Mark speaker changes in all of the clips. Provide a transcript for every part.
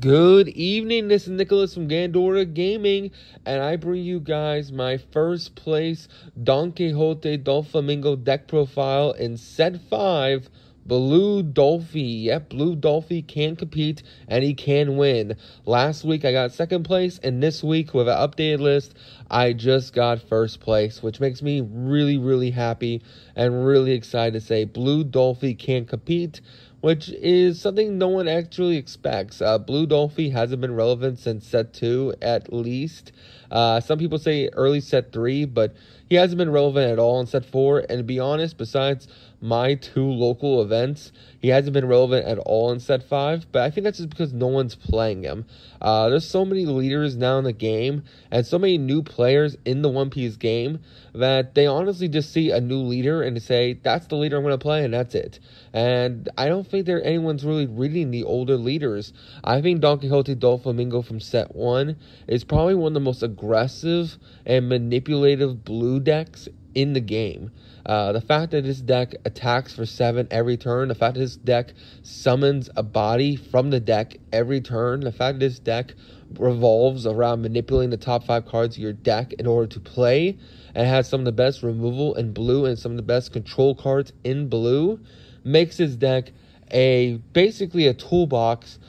Speaker 1: Good evening, this is Nicholas from Gandora Gaming, and I bring you guys my first place Donquixote Dolflamingo deck profile in set 5, Blue Dolphy. Yep, Blue Dolphy can compete, and he can win. Last week I got second place, and this week with an updated list, I just got first place, which makes me really happy and really excited to say Blue Dolphy can compete, which is something no one actually expects. Blue Dolphy hasn't been relevant since set 2, at least. Some people say early set 3, but he hasn't been relevant at all in set 4. And to be honest, besides my 2 local events, he hasn't been relevant at all in set 5. But I think that's just because no one's playing him. There's so many leaders now in the game, and so many new players in the One Piece game, that they honestly just see a new leader and say, that's the leader I'm going to play, and that's it. And I don't think anyone's really reading the older leaders. I think Donquixote Dolflamingo from set 1 is probably one of the most aggressive and manipulative blue decks in the game. The fact that this deck attacks for 7 every turn, the fact that this deck summons a body from the deck every turn, the fact that this deck revolves around manipulating the top 5 cards of your deck in order to play, and has some of the best removal in blue and some of the best control cards in blue, makes this deck basically a toolbox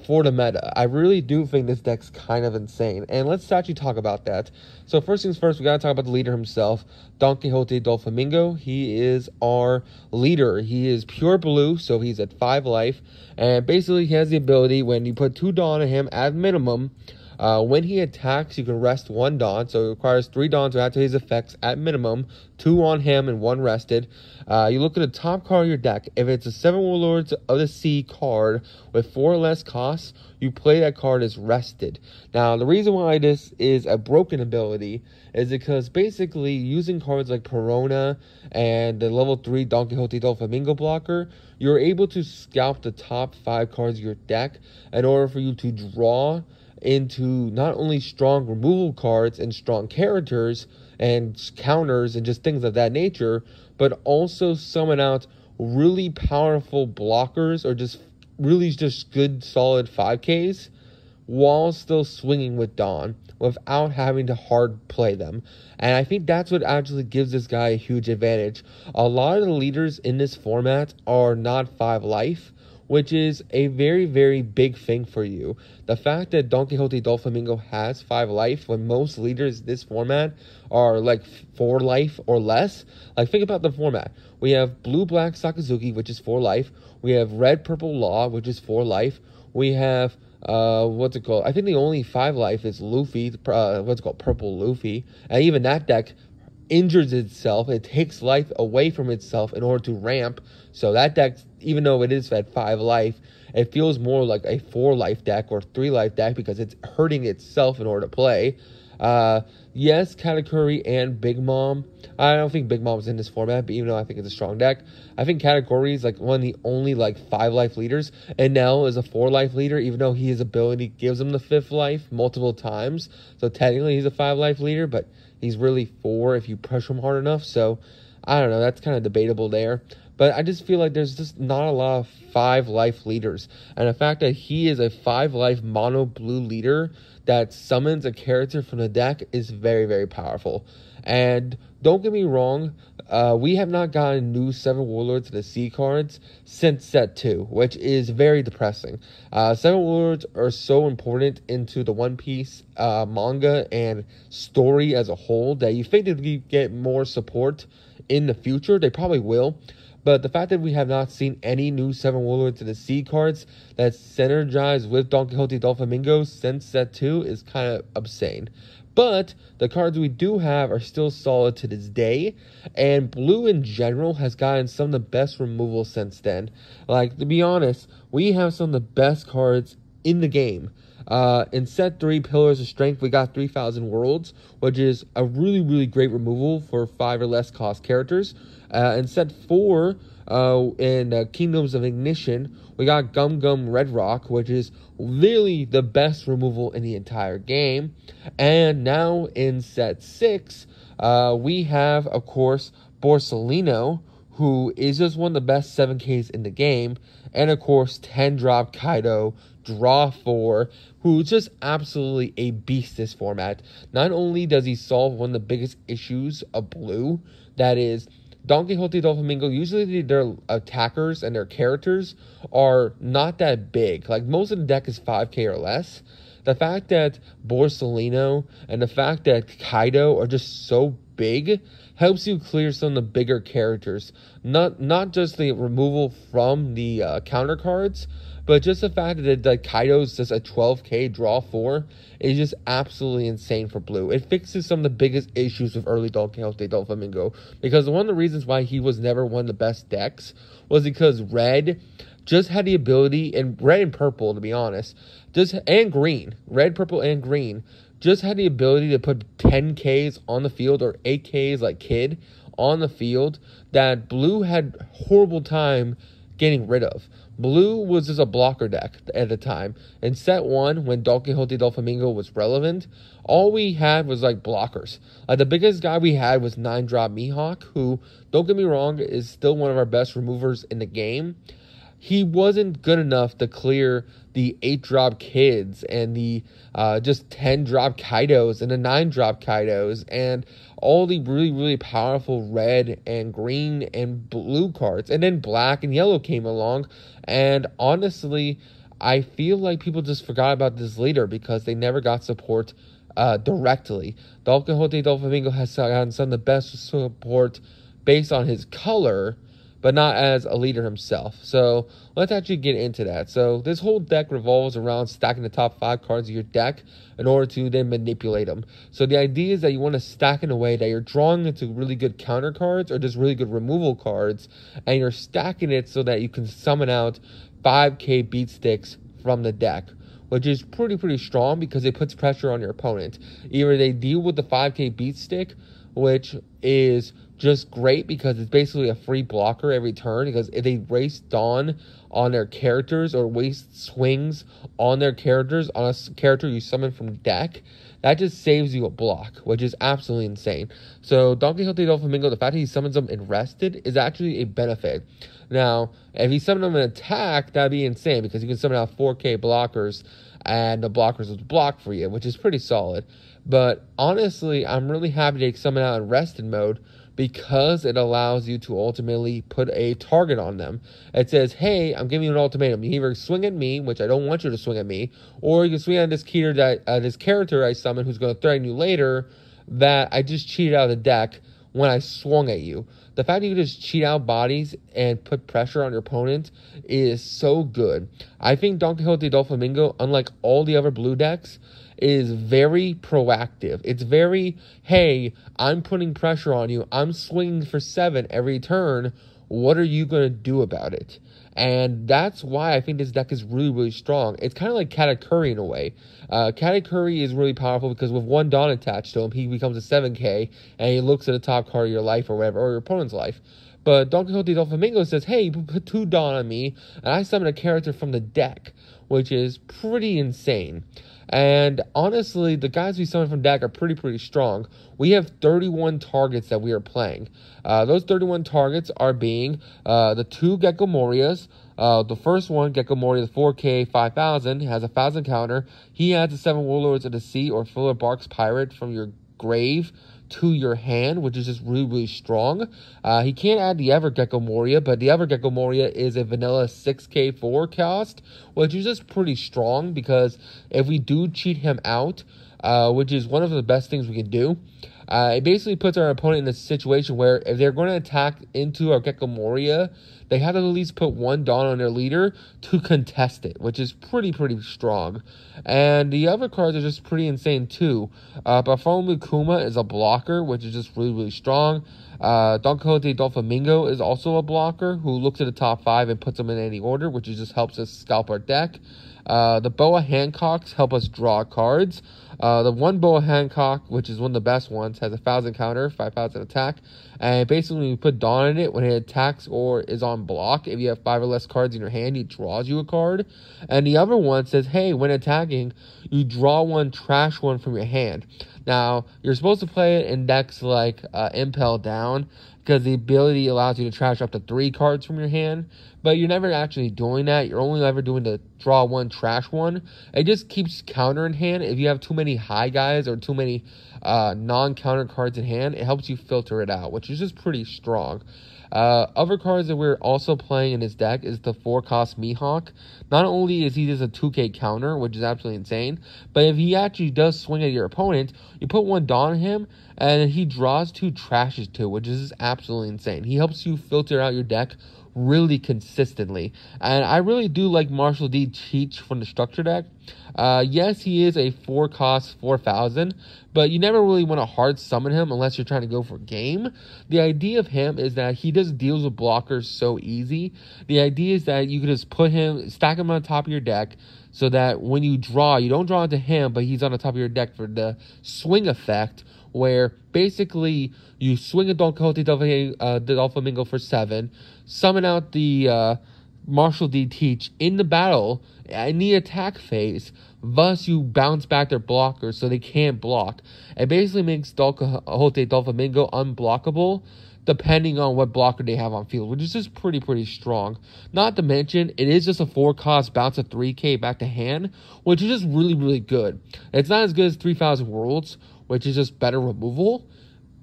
Speaker 1: for the meta. I really do think this deck's kind of insane, and let's actually talk about that. So first things first, we gotta talk about the leader himself, Donquixote Dolflamingo. He is our leader. He is pure blue, so he's at 5 life, and basically he has the ability, when you put 2 Dawn on him at minimum, when he attacks, you can rest 1 Dawn, so it requires 3 Dawn to activate his effects at minimum, 2 on him and 1 rested. You look at the top card of your deck. If it's a 7 Warlords of the Sea card with 4 or less costs, you play that card as rested. Now, the reason why this is a broken ability is because basically using cards like Perona and the level 3 Donquixote Dolflamingo blocker, you're able to scalp the top 5 cards of your deck in order for you to draw into not only strong removal cards and strong characters and counters and just things of that nature, but also summon out really powerful blockers or just really good solid 5Ks while still swinging with Dawn without having to hard play them. And I think that's what actually gives this guy a huge advantage. A lot of the leaders in this format are not 5 life, which is a very big thing for you. The fact that Donquixote Dolflamingo has 5 life when most leaders in this format are like 4 life or less. Like, think about the format. We have Blue-Black Sakazuki, which is 4 life. We have Red-Purple Law, which is 4 life. We have, what's it called? I think the only 5 life is Luffy, Purple Luffy. And even that deck injures itself. It takes life away from itself in order to ramp. So that deck, even though it is at 5 life, it feels more like a 4 life deck or 3 life deck because it's hurting itself in order to play. Yes, Katakuri and Big Mom. I don't think Big Mom's in this format, but even though I think it's a strong deck, I think Katakuri is like one of the only 5 life leaders. And Nell is a 4 life leader, even though his ability gives him the 5th life multiple times. So technically he's a 5 life leader, but he's really 4 if you push him hard enough. So I don't know, that's kind of debatable there. But I just feel like there's just not a lot of 5 life leaders. And the fact that he is a 5 life mono blue leader that summons a character from the deck is very powerful. And don't get me wrong, we have not gotten new 7 Warlords of the Sea cards since set 2, which is very depressing. 7 Warlords are so important into the One Piece manga and story as a whole that you think that we get more support in the future. They probably will. But the fact that we have not seen any new 7 Warlords of the Sea cards that synergize with Donquixote Dolflamingo since set 2 is kind of insane. But the cards we do have are still solid to this day, and blue in general has gotten some of the best removal since then. Like, to be honest, we have some of the best cards in the game. In set 3, Pillars of Strength, we got 3,000 Worlds, which is a really great removal for 5 or less cost characters. In set 4, in Kingdoms of Ignition, we got Gum Gum Red Rock, which is literally the best removal in the entire game. And now in set 6, we have, of course, Borsalino, who is just one of the best 7Ks in the game. And of course, 10-drop Kaido, draw 4, who's just absolutely a beast this format. Not only does he solve one of the biggest issues of blue, that is, Donquixote, Dolflamingo, usually their attackers and their characters are not that big. Like, most of the deck is 5K or less. The fact that Borsalino and the fact that Kaido are just so big helps you clear some of the bigger characters. Not just the removal from the counter cards, but just the fact that Kaido's just a 12K draw 4 is just absolutely insane for blue. It fixes some of the biggest issues with early Donquixote Dolflamingo, because one of the reasons why he was never one of the best decks was because red just had the ability, and red and purple, to be honest, and green, red, purple, and green, just had the ability to put 10Ks on the field, or 8Ks like Kid on the field, that blue had horrible time getting rid of. Blue was just a blocker deck at the time. In set 1, when Donquixote Dolflamingo was relevant, all we had was like blockers. The biggest guy we had was 9-drop Mihawk, who, don't get me wrong, is still one of our best removers in the game. He wasn't good enough to clear the 8-drop Kids and the just 10-drop Kaidos and the 9-drop Kaidos and all the really, really powerful red and green and blue cards. And then black and yellow came along. And honestly, I feel like people just forgot about this leader because they never got support directly. Donquixote Dolflamingo has gotten some of the best support based on his color, but not as a leader himself. So let's actually get into that. So this whole deck revolves around stacking the top 5 cards of your deck in order to then manipulate them. So the idea is that you want to stack in a way that you're drawing into really good counter cards or just really good removal cards, and you're stacking it so that you can summon out 5K beat sticks from the deck, which is pretty strong because it puts pressure on your opponent. Either they deal with the 5K beat stick, which is just great because it's basically a free blocker every turn, because if they waste Dawn on their characters or waste swings on their characters on a character you summon from deck, that just saves you a block, which is absolutely insane. So Donquixote Dolflamingo, the fact that he summons them in rested is actually a benefit. Now, if he summons them in attack, that'd be insane because you can summon out 4K blockers and the blockers will block for you, which is pretty solid. But honestly, I'm really happy to summon out in rested mode because it allows you to ultimately put a target on them. It says, hey, I'm giving you an ultimatum. You either swing at me, which I don't want you to swing at me, or you can swing at this character I summon who's going to threaten you later that I just cheated out of the deck when I swung at you. The fact that you can just cheat out bodies and put pressure on your opponent is so good. I think Donquixote Dolflamingo, unlike all the other blue decks, is very proactive. It's very, hey, I'm putting pressure on you. I'm swinging for 7 every turn. What are you going to do about it? And that's why I think this deck is really strong. It's kind of like Katakuri in a way. Katakuri is really powerful because with 1 Dawn attached to him, he becomes a 7K, and he looks at the top card of your life or whatever, or your opponent's life. But Donquixote Dolflamingo says, hey, you put 2 Dawn on me, and I summon a character from the deck, which is pretty insane. And honestly, the guys we summon from deck are pretty strong. We have 31 targets that we are playing. Those 31 targets are being the 2 Gecko Morias. The first one, Gecko Moria, the 4K 5000, has a 1000 counter. He adds the 7 Warlords of the Sea or Fuller Barks Pirate from your grave to your hand, which is just really strong. He can't add the Ever Gecko Moria, but the Ever Gecko Moria is a vanilla 6K 4 cost, which is just pretty strong because if we do cheat him out, which is one of the best things we can do, it basically puts our opponent in a situation where if they're going to attack into our Gecko Moria, they have to at least put 1 Dawn on their leader to contest it, which is pretty strong. And the other cards are just pretty insane too. Bartholomew Kuma is a blocker, which is just really strong. Donquixote Dolflamingo is also a blocker who looks at the top 5 and puts them in any order, which just helps us scalp our deck. The Boa Hancocks help us draw cards. The 1 Boa Hancock, which is one of the best ones, has a 1000 counter, 5000 attack. And basically, when you put Dawn in it, when it attacks or is on block, if you have 5 or less cards in your hand, it draws you a card. And the other one says, hey, when attacking, you draw 1, trash 1 from your hand. Now, you're supposed to play it in decks like Impel Down because the ability allows you to trash up to 3 cards from your hand, but you're never actually doing that. You're only ever doing the draw 1, trash 1. It just keeps counter in hand. If you have too many high guys or too many non-counter cards in hand, it helps you filter it out, which is just pretty strong. Other cards that we're also playing in his deck is the 4-cost Mihawk. Not only is he just a 2k counter, which is absolutely insane, but if he actually does swing at your opponent, you put 1 Dawn on him, and he draws 2, trashes 2, which is absolutely insane. He helps you filter out your deck really consistently. And I really do like Marshall D. Teach from the structure deck. Yes, he is a 4-cost 4,000, but you never really want to hard summon him unless you're trying to go for game. The idea of him is that he just deals with blockers so easy. The idea is that you can just put him, stack him on top of your deck, so that when you draw, you don't draw into him, but he's on the top of your deck for the swing effect, where basically you swing a Donquixote Dolflamingo for 7, summon out the Marshall D. Teach in the battle in the attack phase, thus you bounce back their blockers so they can't block. It basically makes Donquixote Dolflamingo unblockable depending on what blocker they have on field, which is just pretty strong. Not to mention, it is just a 4-cost bounce of 3k back to hand, which is just really good. It's not as good as 3,000 Worlds, which is just better removal,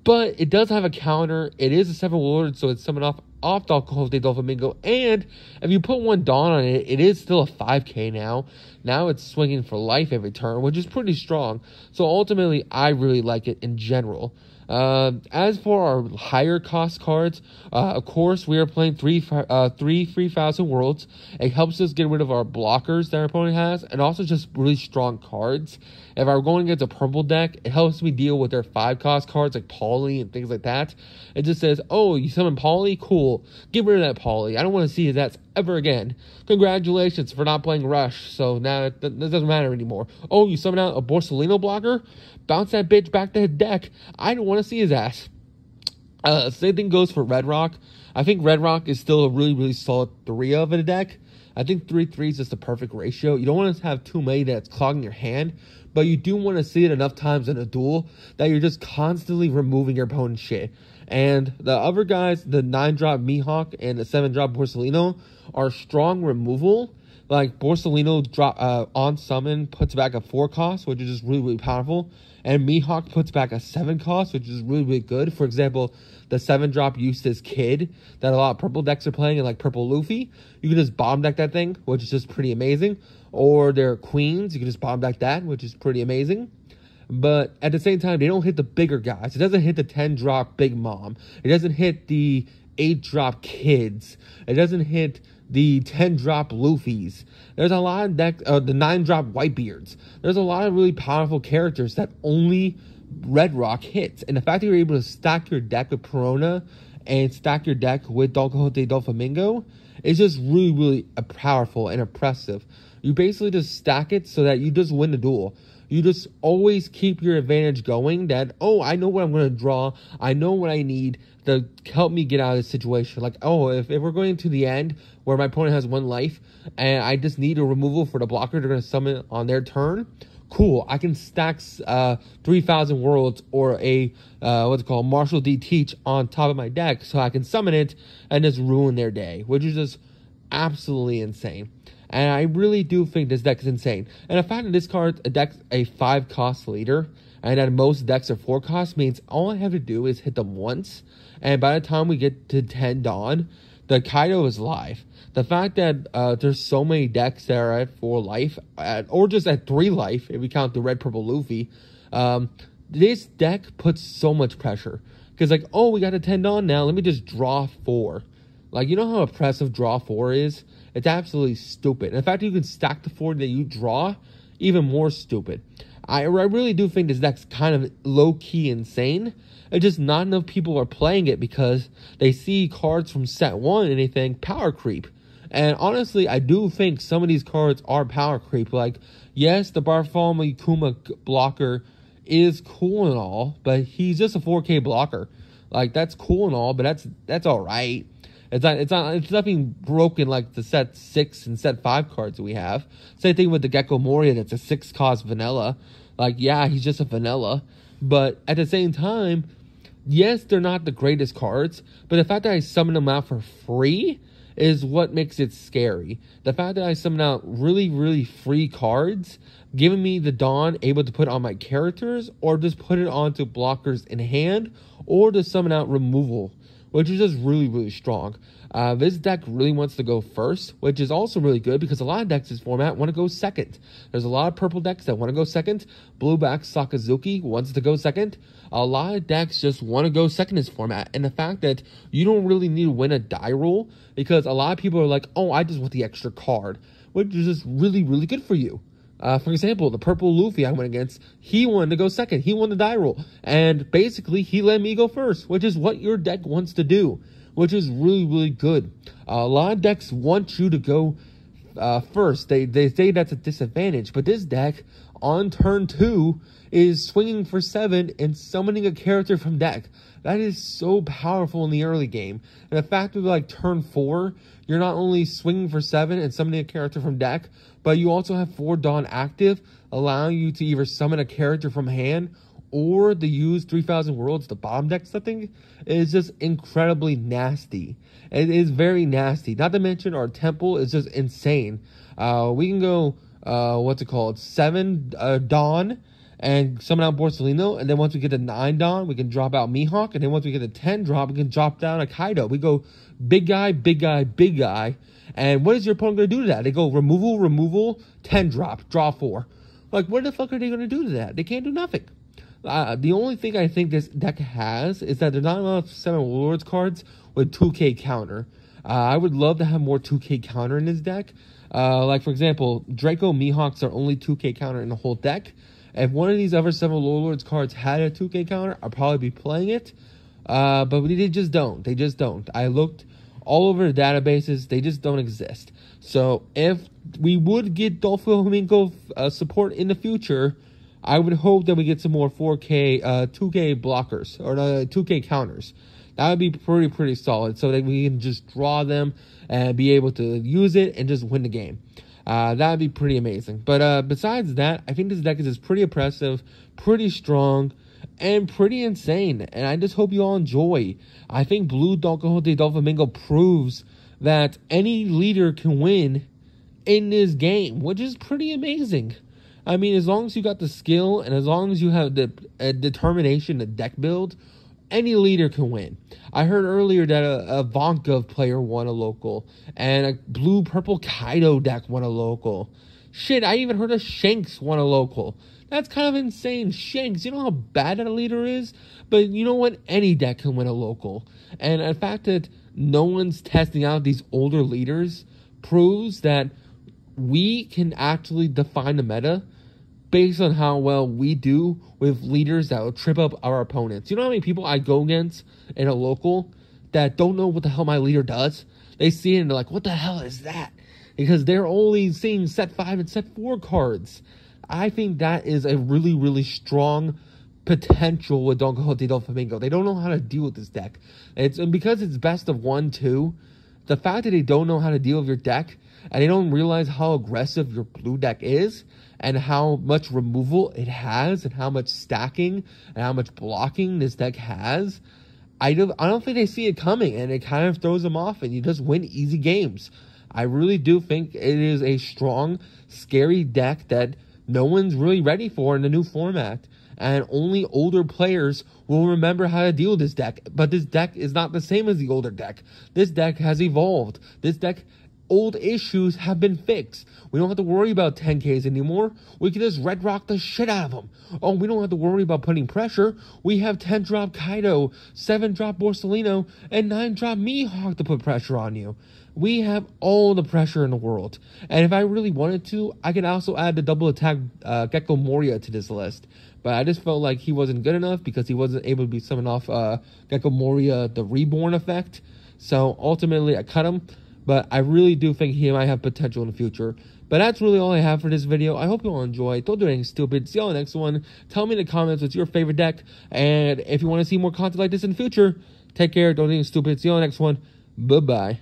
Speaker 1: but it does have a counter. It is a 7 World, so it's summoned off Donquixote Dolflamingo, and if you put 1 Dawn on it, it is still a 5k now. Now it's swinging for life every turn, which is pretty strong. So ultimately, I really like it in general. As for our higher cost cards, of course, we are playing 3,000 Worlds. It helps us get rid of our blockers that our opponent has, and also just really strong cards. If I'm going against a purple deck, it helps me deal with their 5-cost cards like Polly and things like that. It just says, oh, you summon Polly? Cool. Get rid of that Polly. I don't want to see his ass ever again. Congratulations for not playing Rush, so now that doesn't matter anymore. Oh, you summon out a Borsalino blocker? Bounce that bitch back to his deck. I don't want to see his ass. Same thing goes for Red Rock. I think Red Rock is still a really solid 3 of in a deck. I think 3/3 is just the perfect ratio. You don't want to have too many that's clogging your hand, but you do want to see it enough times in a duel that you're just constantly removing your opponent's shit. And the other guys, the 9-drop Mihawk and the 7-drop Borsalino, are strong removal. Like Borsalino on summon puts back a 4-cost, which is just really powerful. And Mihawk puts back a 7-cost, which is really good. For example, the 7-drop Eustace Kid that a lot of purple decks are playing, and like Purple Luffy, you can just bomb deck that thing, which is just pretty amazing. Or their Queens, you can just bomb deck that, which is pretty amazing. But at the same time, they don't hit the bigger guys. It doesn't hit the 10-drop Big Mom. It doesn't hit the 8-drop Kids. It doesn't hit the 10-drop Luffys. There's a lot of decks, the 9-drop Whitebeards. There's a lot of really powerful characters that only Red Rock hits. And the fact that you're able to stack your deck with Perona and stack your deck with Donquixote Dolflamingo is just really powerful and impressive. You basically just stack it so that you just win the duel. You just always keep your advantage going that, oh, I know what I'm going to draw. I know what I need to help me get out of this situation. Like, oh, if we're going to the end where my opponent has 1 life and I just need a removal for the blocker they're going to summon on their turn, cool. I can stack 3,000 Worlds or a, Marshall D. Teach on top of my deck so I can summon it and just ruin their day, which is just absolutely insane. And I really do think this deck is insane. And the fact that this card deck's a 5-cost leader, and that most decks are 4-cost, means all I have to do is hit them once. And by the time we get to 10 Dawn, the Kaido is live. The fact that there's so many decks that are at 4 life, or just at 3 life, if we count the Red Purple Luffy, this deck puts so much pressure. Because like, oh, we got a 10 Dawn now, let me just draw 4. Like, you know how oppressive draw 4 is? It's absolutely stupid. And the fact that you can stack the 4 that you draw, even more stupid. I really do think this deck's kind of low-key insane. It's just not enough people are playing it because they see cards from set 1 and they think power creep. And honestly, I do think some of these cards are power creep. Like, yes, the Bartholomew Kuma blocker is cool and all, but he's just a 4K blocker. Like, that's cool and all, but that's alright. It's nothing broken like the set 6 and set 5 cards that we have. Same thing with the Gecko Moria that's a 6-cost vanilla. Like, yeah, he's just a vanilla. But at the same time, Yes, they're not the greatest cards, but the fact that I summon them out for free is what makes it scary. The fact that I summon out really free cards, giving me the Dawn able to put on my characters, or just put it onto blockers in hand, or to summon out removal, which is just really strong. This deck really wants to go first, which is also really good because a lot of decks in this format want to go second. There's a lot of purple decks that want to go second. Blueback Sakazuki wants to go second. A lot of decks just want to go second in this format. And the fact that you don't really need to win a die roll, because a lot of people are like, oh, I just want the extra card, which is just really good for you. For example, the purple Luffy I went against, he wanted to go second. He won the die roll. And basically, he let me go first, which is what your deck wants to do, which is really good. A lot of decks want you to go first. They say that's a disadvantage, but this deck on turn 2 is swinging for 7 and summoning a character from deck. That is so powerful in the early game. And the fact that like turn 4, you're not only swinging for 7 and summoning a character from deck, but you also have 4 Dawn active, allowing you to either summon a character from hand or to use 3,000 Worlds to bomb deck something, is just incredibly nasty. It is very nasty. Not to mention our temple is just insane. We can go, 7 Dawn and summon out Borsalino, and then once we get to 9 Dawn, we can drop out Mihawk, and then once we get to 10 drop, we can drop down a Kaido. We go big guy, and what is your opponent going to do to that? They go removal, 10 drop, draw 4. Like, what the fuck are they going to do to that? They can't do nothing. The only thing I think this deck has is that there's not enough 7 Warlords cards with 2k counter. I would love to have more 2k counter in this deck. Like, for example, Draco Mihawks are only 2k counter in the whole deck. If one of these other 7 Warlords cards had a 2k counter, I'd probably be playing it. But they just don't. They just don't. I looked all over the databases. They just don't exist. So if we would get Dolflamingo support in the future, I would hope that we get some more 2k blockers, or 2k counters. That would be pretty solid, so that we can just draw them and be able to use it and just win the game. That would be pretty amazing. But besides that, I think this deck is just pretty impressive, pretty strong, and pretty insane. And I just hope you all enjoy. I think Blue Donquixote Dolflamingo proves that any leader can win in this game, which is pretty amazing. I mean, as long as you got the skill and as long as you have the determination to deck build, any leader can win. I heard earlier that a Vonkov player won a local, and a blue-purple Kaido deck won a local. Shit, I even heard a Shanks won a local. That's kind of insane. Shanks, you know how bad that leader is? But you know what? Any deck can win a local. And the fact that no one's testing out these older leaders proves that we can actually define the meta based on how well we do with leaders that will trip up our opponents. You know how many people I go against in a local that don't know what the hell my leader does? They see it and they're like, what the hell is that? Because they're only seeing set 5 and set 4 cards. I think that is a really strong potential with Donquixote Dolflamingo. They don't know how to deal with this deck. And because it's best of 1, 2, the fact that they don't know how to deal with your deck, and they don't realize how aggressive your blue deck is, and how much removal it has, and how much stacking, and how much blocking this deck has, I don't think they see it coming, and it kind of throws them off, and you just win easy games. I really do think it is a strong, scary deck that no one's really ready for in the new format. And only older players will remember how to deal with this deck. But this deck is not the same as the older deck. This deck has evolved. This deck, old issues have been fixed. We don't have to worry about 10Ks anymore. We can just red rock the shit out of them. Oh, we don't have to worry about putting pressure. We have 10 drop Kaido, 7 drop Borsalino, and 9 drop Mihawk to put pressure on you. We have all the pressure in the world. And if I really wanted to, I could also add the double attack Gecko Moria to this list. But I just felt like he wasn't good enough because he wasn't able to be summoned off Gecko Moria, the Reborn effect. So ultimately, I cut him. But I really do think he might have potential in the future. But that's really all I have for this video. I hope you all enjoy. Don't do anything stupid. See you all in the next one. Tell me in the comments what's your favorite deck. And if you want to see more content like this in the future, take care. Don't do anything stupid. See you all in the next one. Bye-bye.